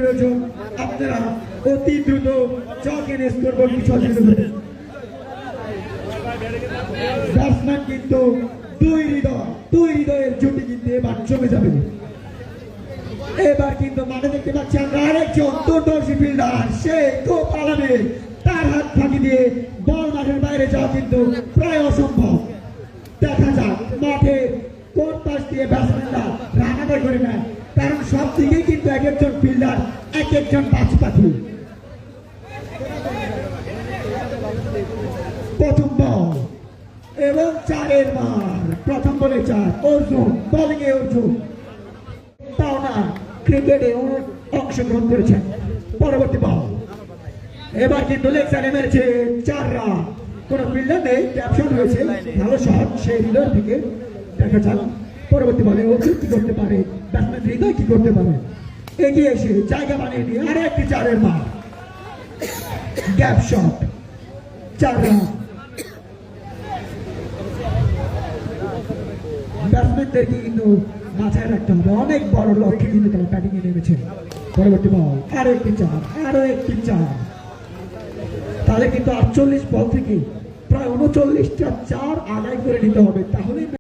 প্রয়োজন, আপনারা অতি দ্রুত চকের স্কোর বোর্ড সচেতন হবেন। ব্যাটসম্যান কিন্তু দুই হৃদয়ের জুটি কিন্তু এবার জমে যাবে। এবার কিন্তু মাঠে দেখতে পাচ্ছি আমরা আরেকজন দূরদর্শী ফিল্ডার, সে তো পালাবে, তার হাত ফাঁকি দিয়ে বল মাঠের বাইরে যাওয়া কিন্তু প্রায় অসম্ভব। দেখা যাক মাঠে কোন পাশ দিয়ে ব্যাটসম্যানরা রান আদায় করে নেয়, কারণ সব দিকেই কিন্তু এক একজন ফিল্ডার এক একজন পাখি পাখি। প্রথম বল এবং 4 মার, প্রথম বলে 4। অর্জুন বোলিং এ অর্জুন পাওনা ক্রিকেটে অংশগ্রহণ করেছেন। পরবর্তী বল, এবার কিন্তু লেগ সাইডে মেরেছে 4 রান। কোন ফিল্ডার নেই, ক্যাপশন হয়েছে, ভালো শট সেই হৃদয় থেকে। দেখা যাক পরবর্তী বলে অর্জুন কি করতে পারে, ব্যাটসম্যান হৃদয় কি করতে পারে। এগিয়ে এসে জায়গা বানিয়ে নিয়ে আরো একটি 4 মার, গ্যাপ শট, 4 রান। ব্যাটসম্যানদেরকে কিন্তু মাথায় রাখতে হবে, অনেক বড় লক্ষ্যে কিন্তু তারা ব্যাটিং এ নেমেছে। পরবর্তী বল, আরো একটি 4, তাহলে কিন্তু 48 বল থেকে প্রায় 39টা 4 আদায় করে নিতে হবে, তাহলে